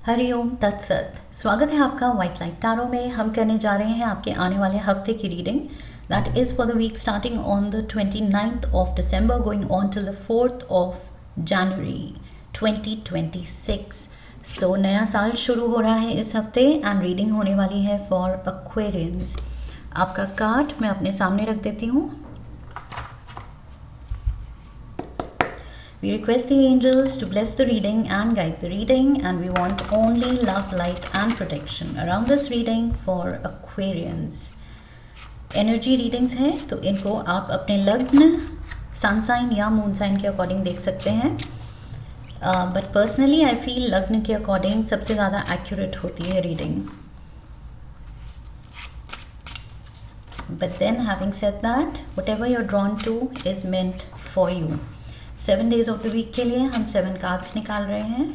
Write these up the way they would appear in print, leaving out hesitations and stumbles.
हरिओम तत्सत। स्वागत है आपका वाइट लाइट टैरो में। हम करने जा रहे हैं आपके आने वाले हफ्ते की reading. That is for the week starting on the 29th of December going on till the 4th of January 2026। So नया साल शुरू हो रहा है इस हफ्ते एंड रीडिंग होने वाली है फॉर एक्वेरियंस। आपका कार्ड मैं अपने सामने रख देती हूँ। We request the angels to bless the reading and guide the reading, and we want only love, light and protection around this reading for Aquarians. Energy readings हैं तो इनको आप अपने लग्न, सन साइन या मून साइन के according देख सकते हैं। बट पर्सनली आई फील लग्न के अकॉर्डिंग सबसे ज़्यादा एक्यूरेट होती है reading. But then having said that, whatever you're drawn to is meant for you. 7 days of the week के लिए हम 7 कार्ड्स निकाल रहे हैं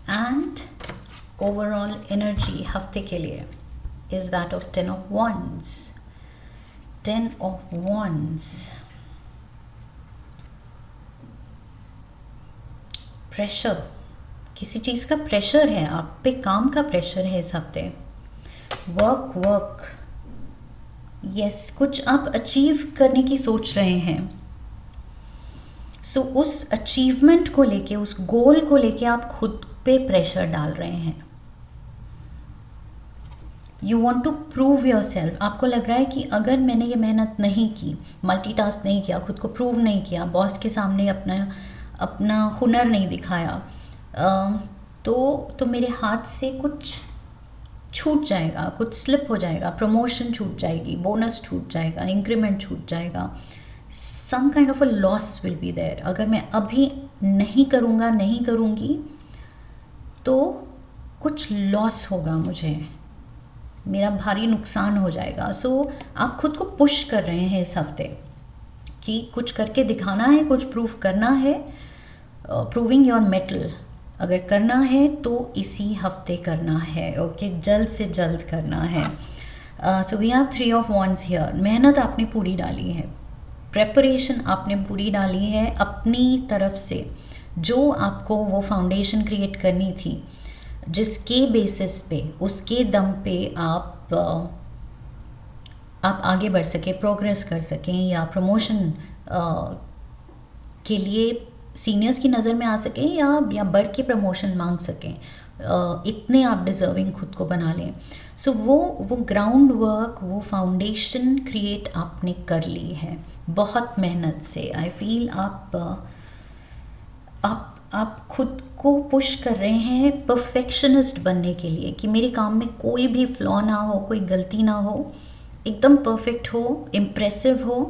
एंड ओवरऑल एनर्जी हफ्ते के लिए is that of 10 of wands. 10 of wands. Pressure, किसी चीज़ का प्रेशर है, आप पे काम का प्रेशर है इस हफ्ते। वर्क यस, कुछ आप अचीव करने की सोच रहे हैं। सो उस अचीवमेंट को लेके, उस गोल को लेके आप खुद पे प्रेशर डाल रहे हैं। You want to prove yourself. आपको लग रहा है कि अगर मैंने ये मेहनत नहीं की, मल्टीटास्क नहीं किया, खुद को प्रूव नहीं किया, बॉस के सामने अपना हुनर नहीं दिखाया, तो मेरे हाथ से कुछ छूट जाएगा, कुछ स्लिप हो जाएगा, प्रमोशन छूट जाएगी, बोनस छूट जाएगा, इंक्रीमेंट छूट जाएगा। Some kind of a loss will be there. अगर मैं अभी नहीं करूँगा, नहीं करूँगी तो कुछ लॉस होगा, मुझे मेरा भारी नुकसान हो जाएगा। सो आप खुद को पुश कर रहे हैं इस हफ्ते कि कुछ करके दिखाना है, कुछ प्रूव करना है। प्रूविंग योर मेटल अगर करना है तो इसी हफ्ते करना है। ओके, जल्द से जल्द करना है। So we have 3 of wands here. मेहनत आपने पूरी डाली है, प्रेपरेशन आपने पूरी डाली है अपनी तरफ से। जो आपको वो फाउंडेशन क्रिएट करनी थी, जिसके बेसिस पे, उसके दम पे आप आगे बढ़ सके, प्रोग्रेस कर सकें या प्रमोशन के लिए सीनियर्स की नज़र में आ सकें या बढ़ के प्रमोशन मांग सकें, इतने आप डिज़र्विंग खुद को बना लें। सो वो ग्राउंड वर्क, वो फाउंडेशन क्रिएट आपने कर ली है बहुत मेहनत से। आई फील आप खुद को पुश कर रहे हैं परफेक्शनिस्ट बनने के लिए कि मेरे काम में कोई भी फ्लॉ ना हो, कोई गलती ना हो, एकदम परफेक्ट हो, इम्प्रेसिव हो,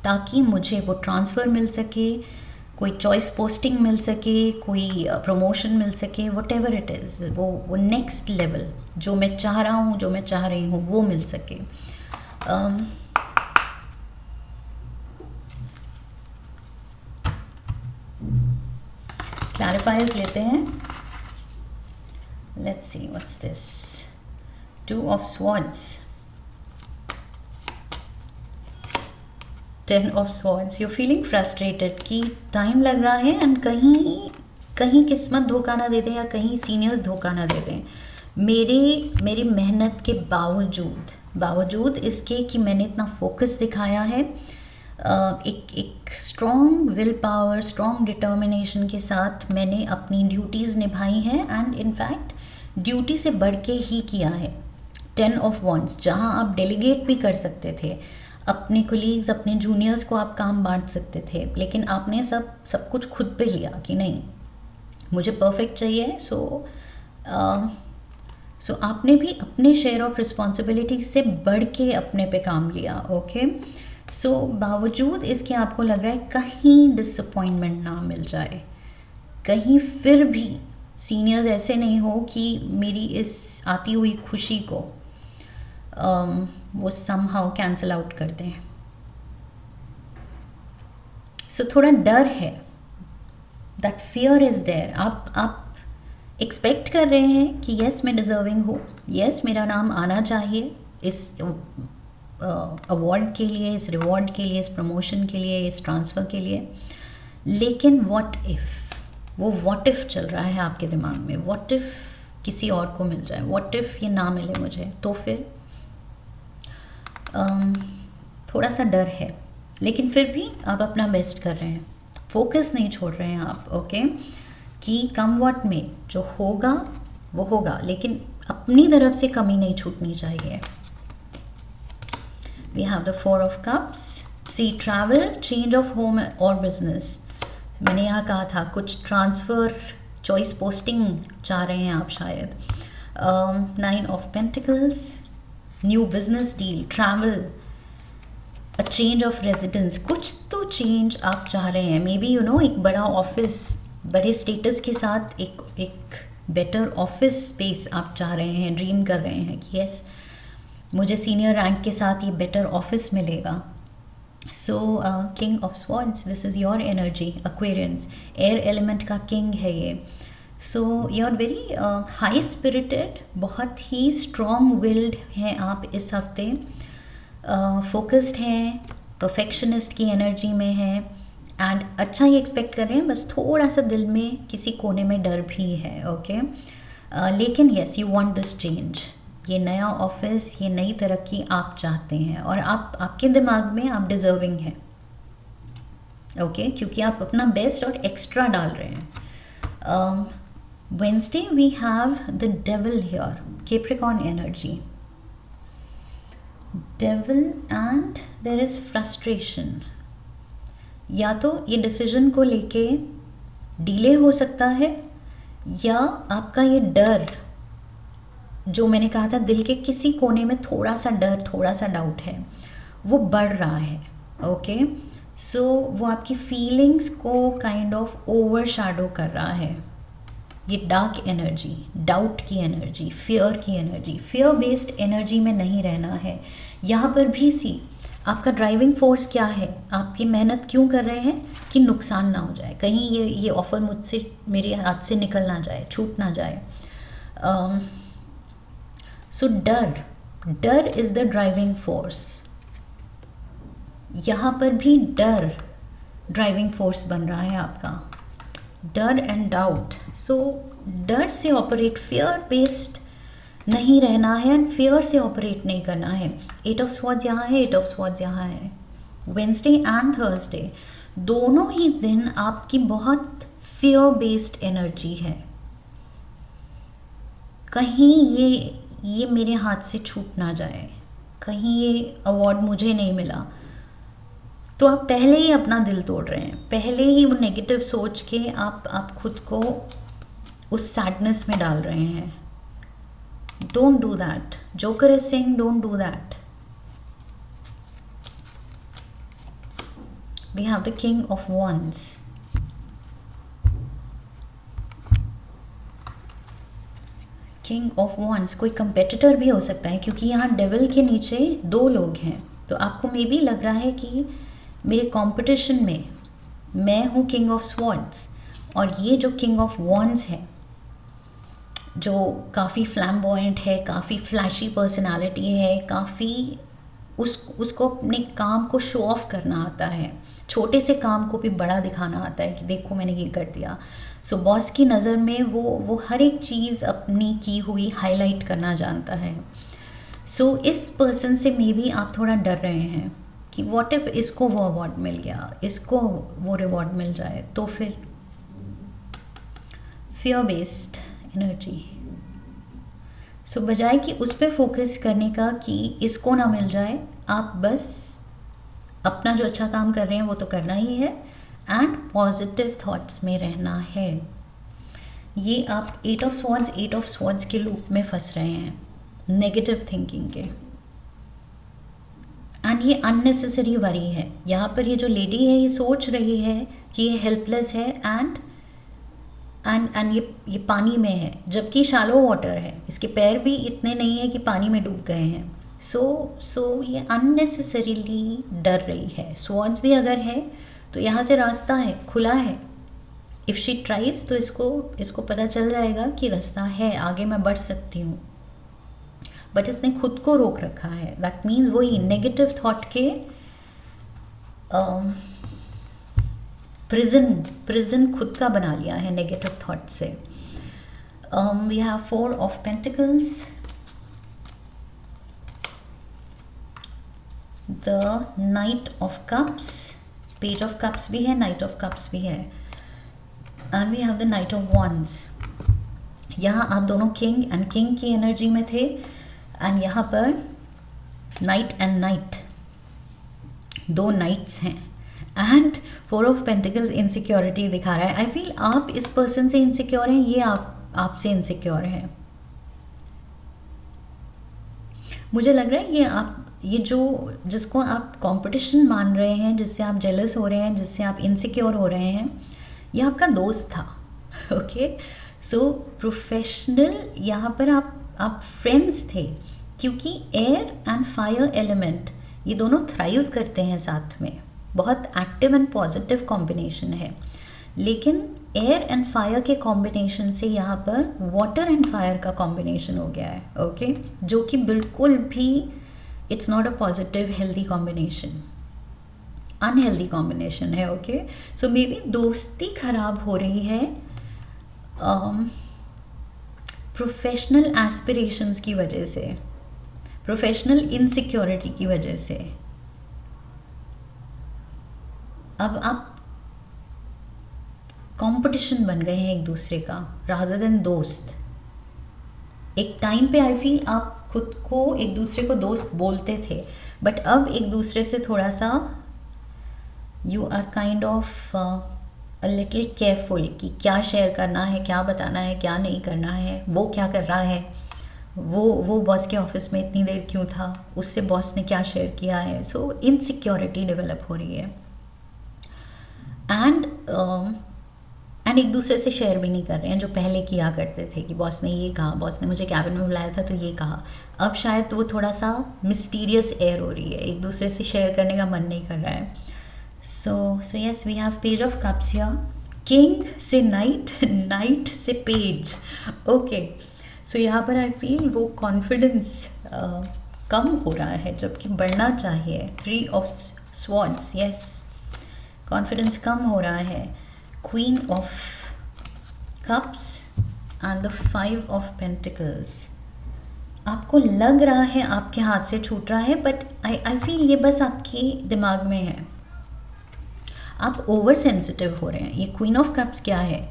ताकि मुझे वो ट्रांसफ़र मिल सके, कोई चॉइस पोस्टिंग मिल सके, कोई प्रमोशन मिल सके, वट एवर इट इज़, वो नेक्स्ट लेवल जो मैं चाह रहा हूँ, जो मैं चाह रही हूँ, वो मिल सके। क्लैरिफायर्स लेते हैं। Let's see what's this. 2 of swords. 10 of swords. You're feeling frustrated कि टाइम लग रहा है एंड कहीं किस्मत धोखा ना दे दें या कहीं सीनियर्स धोखा ना दे दें। मेरी मेहनत के बावजूद इसके कि मैंने इतना फोकस दिखाया है, एक strong will power, strong determination के साथ मैंने अपनी ड्यूटीज़ निभाई हैं एंड इनफैक्ट ड्यूटी से बढ़ के ही किया है। 10 of wands, जहाँ आप डेलीगेट भी कर सकते थे, अपने कोलीग्स, अपने जूनियर्स को आप काम बांट सकते थे, लेकिन आपने सब कुछ खुद पे लिया कि नहीं, मुझे परफेक्ट चाहिए। सो आपने भी अपने शेयर ऑफ रिस्पॉन्सिबिलिटी से बढ़ के अपने पे काम लिया। ओके, सो बावजूद इसके आपको लग रहा है कहीं डिसअपॉइंटमेंट ना मिल जाए, कहीं फिर भी सीनियर्स ऐसे नहीं हो कि मेरी इस आती हुई खुशी को वो समहाउ कैंसिल आउट कर दें। सो थोड़ा डर है, दैट फियर इज़ देयर। आप एक्सपेक्ट कर रहे हैं कि यस मैं डिज़र्विंग हूँ, यस मेरा नाम आना चाहिए इस अवार्ड के लिए, इस रिवॉर्ड के लिए, इस प्रमोशन के लिए, इस ट्रांसफ़र के लिए, लेकिन व्हाट इफ़ वो व्हाट इफ़ चल रहा है आपके दिमाग में, व्हाट इफ़ किसी और को मिल जाए, व्हाट इफ़ ये ना मिले मुझे, तो फिर थोड़ा सा डर है, लेकिन फिर भी आप अपना बेस्ट कर रहे हैं, फोकस नहीं छोड़ रहे हैं आप, ओके, कि कम व्हाट में जो होगा वो होगा, लेकिन अपनी तरफ से कमी नहीं छूटनी चाहिए। We have the 4 of cups. Sea travel, change of home और बिजनेस। मैंने यहाँ कहा था कुछ ट्रांसफ़र, चॉइस पोस्टिंग चाह रहे हैं आप शायद। 9 of pentacles, new business deal, travel, a change of residence, कुछ तो चेंज आप चाह रहे हैं। मे बी यू नो एक बड़ा ऑफिस, बड़े स्टेटस के साथ एक बेटर ऑफिस स्पेस आप चाह रहे हैं, ड्रीम कर रहे हैं कि यस मुझे सीनियर रैंक के साथ ये बेटर ऑफिस मिलेगा। So king of swords, this is your energy, Aquarians, air element का किंग है ये। So you are very high spirited, बहुत ही स्ट्रॉन्ग विल्ड हैं आप इस हफ्ते, फोकस्ड हैं, परफेक्शनिस्ट की एनर्जी में हैं, एंड अच्छा ही एक्सपेक्ट कर रहे हैं, बस थोड़ा सा दिल में किसी कोने में डर भी है, ओके। लेकिन yes you want this change, ये नया ऑफिस, ये नई तरक्की आप चाहते हैं, और आपके दिमाग में आप डिज़र्विंग हैं, ओके, क्योंकि आप अपना बेस्ट और एक्स्ट्रा डाल रहे हैं। Wednesday we have the devil here, Capricorn energy, devil, and there is frustration. या तो ये डिसीजन को लेके डिले हो सकता है, या आपका ये डर जो मैंने कहा था दिल के किसी कोने में थोड़ा सा डर, थोड़ा सा डाउट है, वो बढ़ रहा है, ओके। सो वो आपकी फीलिंग्स को काइंड ऑफ ओवर शैडो कर रहा है। ये डार्क एनर्जी, डाउट की एनर्जी, फियर की एनर्जी, फियर बेस्ड एनर्जी में नहीं रहना है। यहाँ पर भी सी आपका ड्राइविंग फोर्स क्या है, आप ये मेहनत क्यों कर रहे हैं कि नुकसान ना हो जाए, कहीं ये ऑफ़र मुझसे, मेरे हाथ से निकल ना जाए, छूट ना जाए। सो डर इज़ द ड्राइविंग फोर्स। यहाँ पर भी डर ड्राइविंग फोर्स बन रहा है आपका, डर एंड डाउट। सो डर से ऑपरेट, फियर बेस्ड नहीं रहना है, एंड फियर से ऑपरेट नहीं करना है। 8 ऑफ स्वॉर्ड्स यहाँ है, 8 ऑफ स्वॉर्ड्स यहाँ है। वेंसडे एंड थर्सडे दोनों ही दिन आपकी बहुत फियर बेस्ड एनर्जी है, कहीं ये मेरे हाथ से छूट ना जाए, कहीं ये अवार्ड मुझे नहीं मिला, तो आप पहले ही अपना दिल तोड़ रहे हैं, पहले ही वो नेगेटिव सोच के आप खुद को उस सैडनेस में डाल रहे हैं। Don't do that, joker is saying don't do that. We have the king of wands. King of wands कोई कंपेटिटर भी हो सकता है, क्योंकि यहाँ डेविल के नीचे 2 लोग हैं, तो आपको मे बी लग रहा है कि मेरे कंपटीशन में मैं हूँ किंग ऑफ स्वॉर्ड्स, और ये जो किंग ऑफ वॉन्ड्स है जो काफ़ी फ्लैम्बॉयंट है, काफ़ी फ्लैशी पर्सनालिटी है, काफ़ी उसको अपने काम को शो ऑफ करना आता है, छोटे से काम को भी बड़ा दिखाना आता है कि देखो मैंने ये कर दिया। सो बॉस की नज़र में वो हर एक चीज़ अपनी की हुई हाईलाइट करना जानता है। सो इस पर्सन से मे बी आप थोड़ा डर रहे हैं कि व्हाट इफ़ इसको वो अवार्ड मिल गया, इसको वो रिवॉर्ड मिल जाए, तो फिर फियर बेस्ड एनर्जी। सो बजाय कि उस पर फोकस करने का कि इसको ना मिल जाए, आप बस अपना जो अच्छा काम कर रहे हैं वो तो करना ही है, एंड पॉजिटिव थॉट्स में रहना है। ये आप 8 ऑफ स्वॉर्ड्स के लूप में फंस रहे हैं, नेगेटिव थिंकिंग के, एंड ये अननेसेसरी वरी है। यहाँ पर ये जो लेडी है ये सोच रही है कि ये हेल्पलेस है, एंड ये पानी में है, जबकि शैलो वाटर है, इसके पैर भी इतने नहीं है कि पानी में डूब गए हैं। सो ये अननेसेसरीली डर रही है। स्वॉर्ड्स भी अगर है तो यहाँ से रास्ता है, खुला है। इफ़ शी ट्राइज तो इसको पता चल जाएगा कि रास्ता है, आगे मैं बढ़ सकती हूँ, बट इसने खुद को रोक रखा है। दैट मीन्स वही नेगेटिव थॉट के प्रिजन खुद का बना लिया है नेगेटिव थॉट से. We have 4 of pentacles, the knight of cups, page of cups भी है, नाइट ऑफ कप्स भी है, and we have the knight of wands. यहाँ आप दोनों किंग एंड किंग की एनर्जी में थे, एंड यहाँ पर नाइट एंड नाइट, 2 नाइट्स हैं. एंड 4 ऑफ पेंटिकल्स इनसिक्योरिटी दिखा रहा है. आई फील आप इस पर्सन से इनसिक्योर हैं, ये आपसे इनसिक्योर है. मुझे लग रहा है ये जिसको आप कंपटीशन मान रहे हैं, जिससे आप जेलस हो रहे हैं, जिससे आप इनसिक्योर हो रहे हैं, ये आपका दोस्त था. ओके, सो प्रोफेशनल, यहाँ पर आप फ्रेंड्स थे, क्योंकि एयर एंड फायर एलिमेंट ये दोनों थ्राइव करते हैं साथ में. बहुत एक्टिव एंड पॉजिटिव कॉम्बिनेशन है. लेकिन एयर एंड फायर के कॉम्बिनेशन से यहाँ पर वाटर एंड फायर का कॉम्बिनेशन हो गया है. ओके, जो कि बिल्कुल भी it's not a positive healthy combination, unhealthy combination है. ओके, सो मे बी दोस्ती खराब हो रही है प्रोफेशनल एस्पिरेशंस की वजह से, प्रोफेशनल इनसिक्योरिटी की वजह से. अब आप कंपटीशन बन गए हैं एक दूसरे का रादर देन दोस्त. एक टाइम पे आई फील आप खुद को एक दूसरे को दोस्त बोलते थे, बट अब एक दूसरे से थोड़ा सा you are kind of a little careful कि क्या शेयर करना है, क्या बताना है, क्या नहीं करना है. वो क्या कर रहा है, वो बॉस के ऑफिस में इतनी देर क्यों था, उससे बॉस ने क्या शेयर किया है. सो इनसिक्योरिटी डेवलप हो रही है. एंड एक दूसरे से शेयर भी नहीं कर रहे हैं, जो पहले किया करते थे कि बॉस ने ये कहा, बॉस ने मुझे कैबिन में बुलाया था तो ये कहा. अब शायद वो थोड़ा सा मिस्टीरियस एयर हो रही है, एक दूसरे से शेयर करने का मन नहीं कर रहा है. So yes, we have page of cups here, king से नाइट, नाइट से पेज. ओके, सो यहाँ पर आई फील वो कॉन्फिडेंस कम हो रहा है, जबकि बढ़ना चाहिए. 3 ऑफ स्वॉर्ड्स, यस, कॉन्फिडेंस कम हो रहा है. Queen of cups and the 5 of pentacles. आपको लग रहा है आपके हाथ से छूट रहा है, बट आई फील ये बस आपके दिमाग में है. आप ओवर सेंसिटिव हो रहे हैं. ये क्वीन ऑफ कप्स क्या है,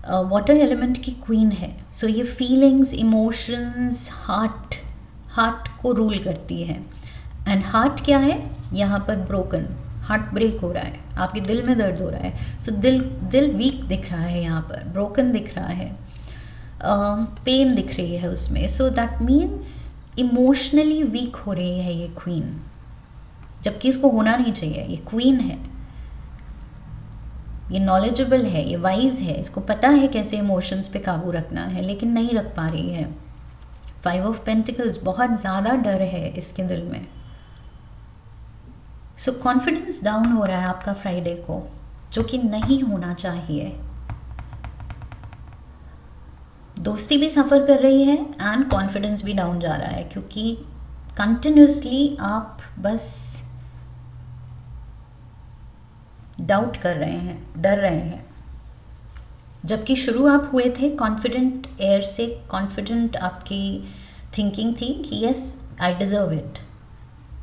वाटर एलिमेंट की क्वीन है. सो ये फीलिंग्स, इमोशंस, हार्ट को रूल करती है. एंड हार्ट क्या है, यहाँ पर ब्रोकन, हार्ट ब्रेक हो रहा है, आपके दिल में दर्द हो रहा है. सो दिल वीक दिख रहा है, यहाँ पर ब्रोकन दिख रहा है, पेन दिख रही है उसमें. So that means emotionally weak हो रही है ये क्वीन, जबकि इसको होना नहीं चाहिए. ये क्वीन है, ये नॉलेजेबल है, ये वाइज है, इसको पता है कैसे इमोशंस पे काबू रखना है, लेकिन नहीं रख पा रही है. 5 ऑफ पेंटिकल्स, बहुत ज़्यादा डर है इसके दिल में. सो कॉन्फिडेंस डाउन हो रहा है आपका फ्राइडे को, जो कि नहीं होना चाहिए. दोस्ती भी सफ़र कर रही है एंड कॉन्फिडेंस भी डाउन जा रहा है, क्योंकि कंटिन्यूसली आप बस डाउट कर रहे हैं, डर रहे हैं. जबकि शुरू आप हुए थे कॉन्फिडेंट एयर से, कॉन्फिडेंट आपकी थिंकिंग थी कि यस आई डिज़र्व इट.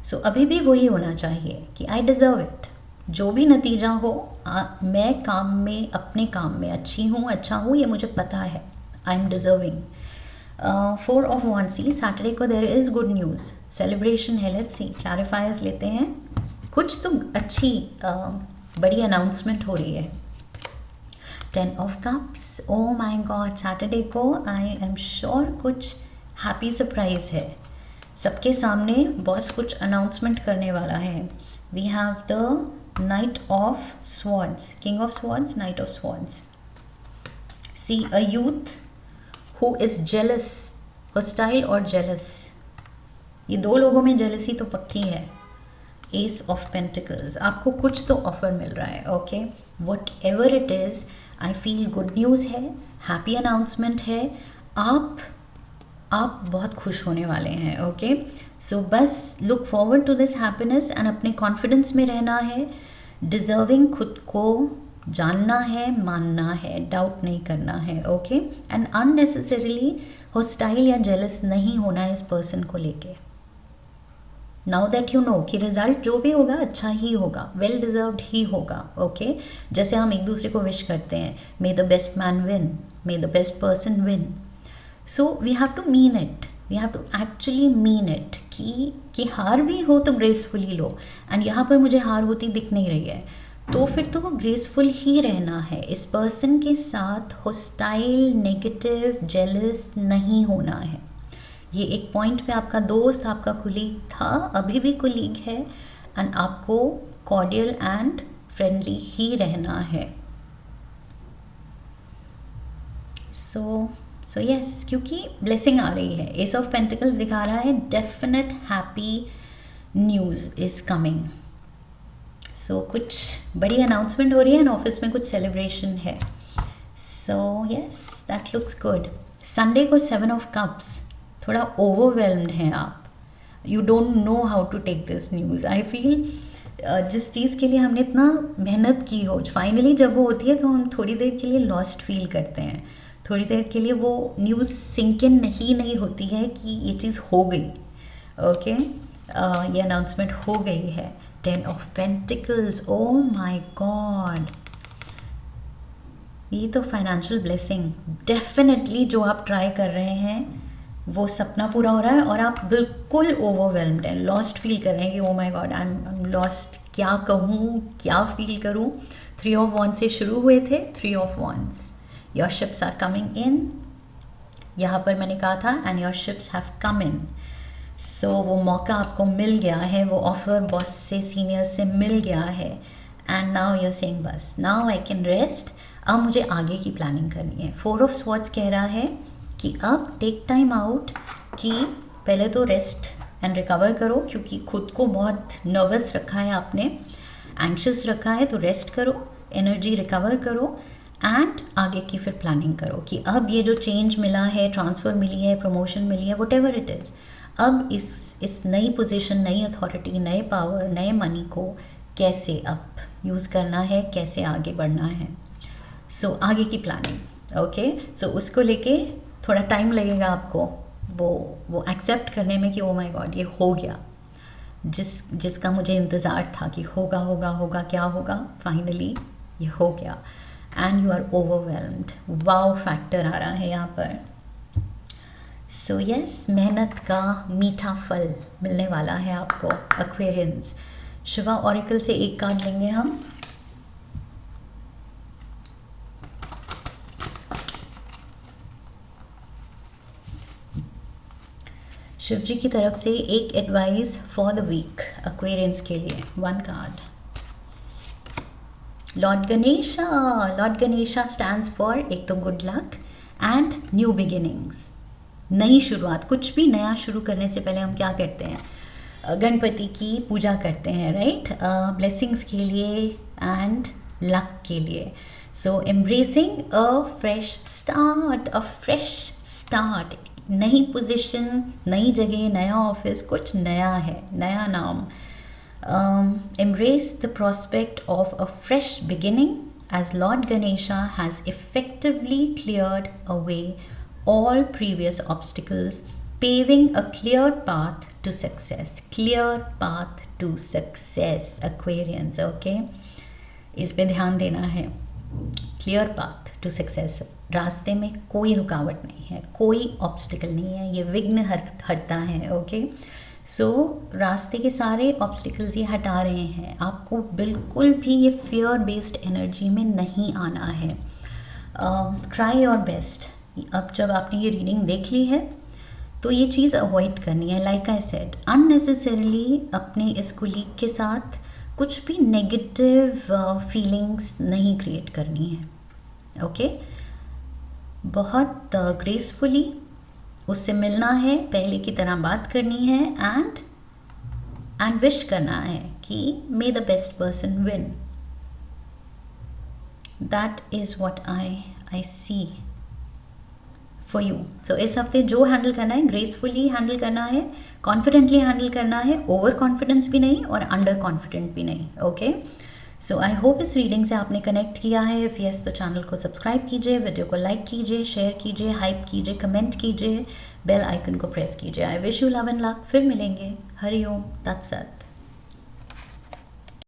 सो अभी भी वही होना चाहिए कि आई डिज़र्व इट. जो भी नतीजा हो, मैं काम में, अपने काम में अच्छी हूँ, अच्छा हूँ, ये मुझे पता है. I am deserving. 4 of wands, Saturday को there is good news, celebration है. लेट्स सी, क्लैरिफायर्स लेते हैं. कुछ तो अच्छी बड़ी अनाउंसमेंट हो रही है. 10 of cups, oh my god, Saturday को आई एम श्योर कुछ हैप्पी सरप्राइज़ है. सबके सामने बॉस कुछ अनाउंसमेंट करने वाला है. We have the knight of swords, king of swords, knight of swords. See a youth who is jealous, hostile और जेलस. ये 2 लोगों में जेलसी तो पक्की है. एस ऑफ पेंटिकल्स, आपको कुछ तो ऑफर मिल रहा है. Okay, what ever it is, I feel good news है, हैप्पी अनाउंसमेंट है. आप बहुत खुश होने वाले हैं. ओके, सो बस look forward to this happiness and अपने कॉन्फिडेंस में रहना है. डिज़र्विंग खुद को जानना है, मानना है, डाउट नहीं करना है, ओके। एंड अननेसेसरीली हॉस्टाइल या जेलस नहीं होना है इस पर्सन को लेके। नाउ दैट यू नो कि रिजल्ट जो भी होगा अच्छा ही होगा, वेल डिजर्व्ड ही होगा, ओके। जैसे हम एक दूसरे को विश करते हैं, may the best man win, may the best person win. So we have to mean it, we have to actually mean it कि हार भी हो तो ग्रेसफुली लो। एंड यहाँ पर मुझे हार होती दिख नहीं रही है, तो फिर तो वो ग्रेसफुल ही रहना है। इस पर्सन के साथ हॉस्टाइल, नेगेटिव, जेलस नहीं होना है। ये एक पॉइंट पे आपका दोस्त, आपका कुलीग था, अभी भी कुलीग है, एंड आपको कॉर्डियल एंड फ्रेंडली ही रहना है। सो यस, क्योंकि ब्लेसिंग आ रही है, एस ऑफ पेंटिकल्स दिखा रहा है, definite happy news is coming. So कुछ बड़ी अनाउंसमेंट हो रही है एंड ऑफिस में कुछ सेलिब्रेशन है। So yes, that looks good. Sunday को 7 ऑफ कप्स, थोड़ा ओवरवेल्म्ड हैं आप, you don't know how to take this news. I feel जिस चीज़ के लिए हमने इतना मेहनत की हो, फाइनली जब वो होती है तो हम थोड़ी देर के लिए लॉस्ट फील करते हैं, थोड़ी देर के लिए वो न्यूज़ सिंक इन नहीं होती है कि ये चीज़ हो गई, ओके। ये अनाउंसमेंट हो गई है। 10 of pentacles, O my God, ये तो फाइनेंशियल ब्लेसिंग डेफिनेटली जो आप ट्राई कर रहे हैं वो सपना पूरा हो रहा है, और आप बिल्कुल ओवरवेल्म्ड हैं, लॉस्ट फील कर रहे हैं कि ओ my God I am lost, क्या कहूँ, क्या फील करूँ। 3 ऑफ वॉन्ड्स से शुरू हुए थे, 3 of wands, your ships are coming in. यहाँ पर मैंने कहा था and your ships have come in. So वो मौका आपको मिल गया है, वो ऑफर बॉस से, सीनियर से मिल गया है, and now you are saying बस नाउ आई कैन रेस्ट, अब मुझे आगे की प्लानिंग करनी है। 4 ऑफ स्वॉर्ड्स कह रहा है कि अब टेक टाइम आउट, कि पहले तो रेस्ट एंड रिकवर करो, क्योंकि खुद को बहुत नर्वस रखा है आपने, एंक्शस रखा है, तो रेस्ट करो, एनर्जी रिकवर करो, एंड आगे की फिर प्लानिंग करो कि अब ये जो चेंज मिला है, ट्रांसफ़र मिली है, प्रमोशन मिली है, वट एवर इट इज़, अब इस नई पोजीशन, नई अथॉरिटी, नए पावर, नए मनी को कैसे अब यूज़ करना है, कैसे आगे बढ़ना है। सो आगे की प्लानिंग, ओके। सो उसको लेके थोड़ा टाइम लगेगा आपको वो एक्सेप्ट करने में कि ओ माय गॉड ये हो गया, जिसका मुझे इंतज़ार था कि होगा होगा होगा, क्या होगा, फाइनली ये हो गया, and you are overwhelmed. Wow factor आ रहा है यहाँ पर। सो यस, मेहनत का मीठा फल मिलने वाला है आपको, एक्वेरियंस। शिवा ऑरिकल से एक कार्ड लेंगे हम। शिव जी की तरफ से एक advice for the week Aquarians के लिए, 1 card. Lord Ganesha stands for एक तो good luck and new beginnings, नई शुरुआत। कुछ भी नया शुरू करने से पहले हम क्या करते हैं, गणपति की पूजा करते हैं, राइट, ब्लेसिंग्स के लिए एंड लक के लिए। सो एम्ब्रेसिंग अ फ्रेश स्टार्ट, नई पोजीशन, नई जगह, नया ऑफिस, कुछ नया है, नया नाम। Embrace the prospect of a fresh beginning, as Lord Ganesha has effectively cleared away all previous obstacles, paving a clear path to success. Clear path to success, Aquarians, okay? इस पे ध्यान देना है। Clear path to success, रास्ते में कोई रुकावट नहीं है, कोई ऑब्स्टिकल नहीं है, ये विघ्न हटता है, ओके। सो रास्ते के सारे ऑब्स्टिकल्स ये हटा रहे हैं, आपको बिल्कुल भी ये फियर बेस्ड एनर्जी में नहीं आना है। Try your best. अब जब आपने ये रीडिंग देख ली है तो ये चीज़ अवॉइड करनी है, लाइक आई सेड, अननेसेसरली अपने इस कुलीग के साथ कुछ भी नेगेटिव फीलिंग्स नहीं क्रिएट करनी है, ओके। बहुत ग्रेसफुली उससे मिलना है, पहले की तरह बात करनी है, एंड विश करना है कि may the best person win. That is what I see for you. So इस हफ्ते जो हैंडल करना है, ग्रेसफुली हैंडल करना है, कॉन्फिडेंटली हैंडल करना है, ओवर कॉन्फिडेंस भी नहीं और अंडर कॉन्फिडेंट भी नहीं, ओके। सो आई होप इस रीडिंग से आपने कनेक्ट किया है. इफ़ यस तो चैनल को सब्सक्राइब कीजिए, वीडियो को लाइक कीजिए, शेयर कीजिए, हाइप कीजिए, कमेंट कीजिए, बेल आइकन को प्रेस कीजिए. I wish you love and luck. फिर मिलेंगे. हरि ओम तत्सत.